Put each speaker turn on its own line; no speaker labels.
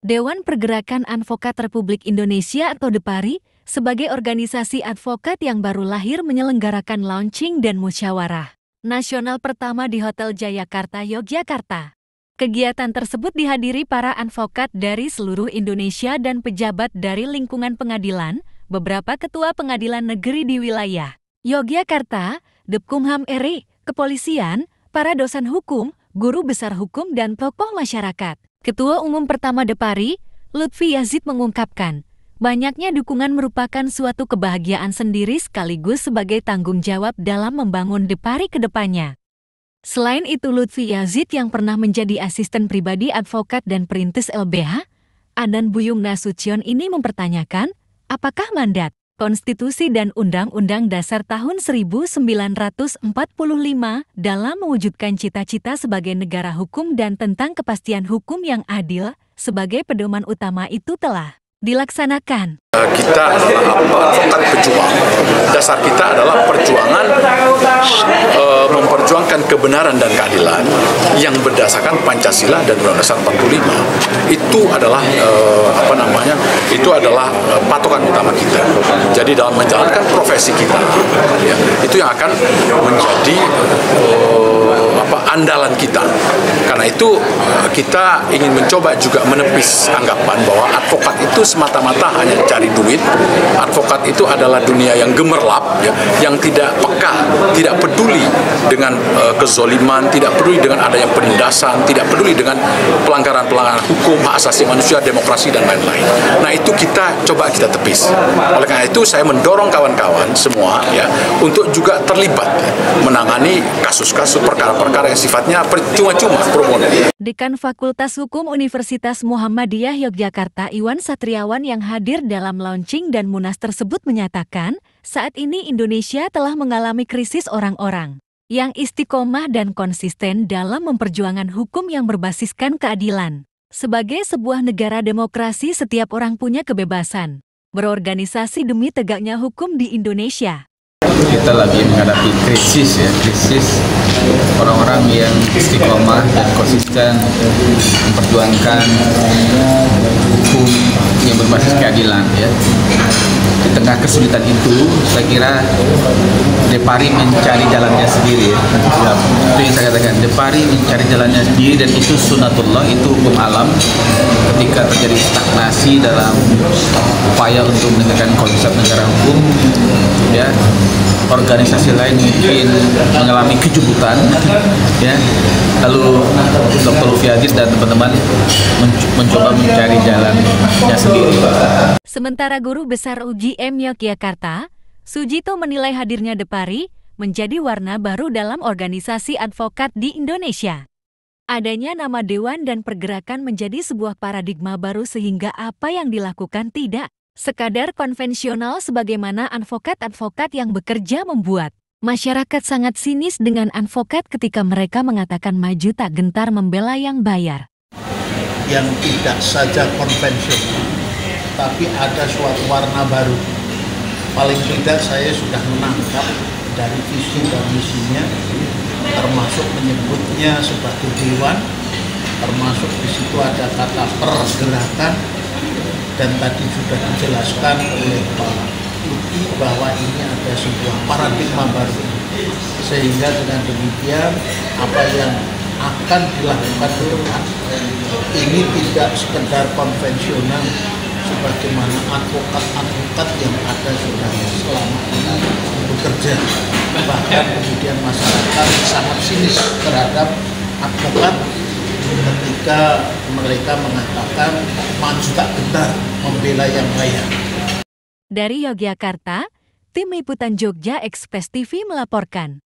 Dewan Pergerakan Advokat Republik Indonesia atau DEPARI, sebagai organisasi advokat yang baru lahir menyelenggarakan launching dan musyawarah nasional pertama di Hotel Jayakarta, Yogyakarta. Kegiatan tersebut dihadiri para advokat dari seluruh Indonesia dan pejabat dari lingkungan pengadilan, beberapa ketua pengadilan negeri di wilayah Yogyakarta, Depkumham RI, kepolisian, para dosen hukum, guru besar hukum dan tokoh masyarakat. Ketua Umum pertama DEPARI, Lutfi Yazid mengungkapkan, banyaknya dukungan merupakan suatu kebahagiaan sendiri sekaligus sebagai tanggung jawab dalam membangun DEPARI ke depannya. Selain itu, Lutfi Yazid yang pernah menjadi asisten pribadi advokat dan perintis LBH, Adan Buyung Nasution ini mempertanyakan, apakah mandat, konstitusi dan Undang-Undang Dasar tahun 1945 dalam mewujudkan cita-cita sebagai negara hukum dan tentang kepastian hukum yang adil sebagai pedoman utama itu telah dilaksanakan.
Kita adalah advokat pejuang. Dasar kita adalah perjuangan memperjuangkan kebenaran dan keadilan yang berdasarkan Pancasila dan Undang-Undang Dasar 45. Itu adalah Itu adalah patokan utama kita. Jadi dalam menjalankan profesi kita, ya, itu yang akan menjadi andalan kita. Karena itu kita ingin mencoba juga menepis anggapan bahwa advokat itu semata-mata hanya cari duit. Advokat itu adalah dunia yang gemerlap, ya, yang tidak peka, tidak peduli dengan kezoliman, tidak peduli dengan adanya penindasan, tidak peduli dengan pelanggaran-pelanggaran hukum, hak asasi manusia, demokrasi, dan lain-lain. Nah, itu kita coba kita tepis. Oleh karena itu saya mendorong kawan-kawan semua, ya, untuk juga terlibat, ya, menangani kasus-kasus perkara-perkara yang sifatnya percuma-cuma, pro bono.
Dekan Fakultas Hukum Universitas Muhammadiyah Yogyakarta Iwan Satriawan yang hadir dalam launching dan munas tersebut menyatakan, saat ini Indonesia telah mengalami krisis orang-orang yang istiqomah dan konsisten dalam memperjuangkan hukum yang berbasiskan keadilan. Sebagai sebuah negara demokrasi, setiap orang punya kebebasan berorganisasi demi tegaknya hukum di Indonesia.
Kita lagi menghadapi krisis orang-orang yang istiqomah dan konsisten memperjuangkan hukum yang berbasis keadilan, ya. Di tengah kesulitan itu, saya kira DEPARI mencari jalannya sendiri, ya. Itu yang saya katakan, DEPARI mencari jalannya sendiri, dan itu sunatullah, itu hukum alam. Ketika terjadi stagnasi dalam upaya untuk menegakkan konsep negara hukum, ya, organisasi lain mungkin mengalami kejubutan, ya. Lalu Dr. Lutfi Yazid dan teman-teman mencoba mencari jalannya sendiri.
Sementara Guru Besar UGM Yogyakarta, Sujito menilai hadirnya DEPARI menjadi warna baru dalam organisasi advokat di Indonesia. Adanya nama Dewan dan Pergerakan menjadi sebuah paradigma baru sehingga apa yang dilakukan tidak sekadar konvensional sebagaimana advokat-advokat yang bekerja membuat masyarakat sangat sinis dengan advokat ketika mereka mengatakan maju tak gentar membela yang bayar.
Yang tidak saja konvensional, tapi ada suatu warna baru. Paling tidak saya sudah menangkap dari visi dan misinya, termasuk menyebutnya sebagai dewan, termasuk di situ ada kata pergerakan, dan tadi sudah dijelaskan oleh Pak Lutfi bahwa ini ada sebuah paradigma baru, sehingga dengan demikian apa yang akan dilakukan ke depan ini tidak sekedar konvensional sebagaimana advokat-advokat yang ada sudah selama ini bekerja, bahkan kemudian masyarakat sangat sinis terhadap advokat ketika mereka mengatakan maju tak gentar membela yang bayar.
Dari Yogyakarta, Tim Liputan Jogja Express TV melaporkan.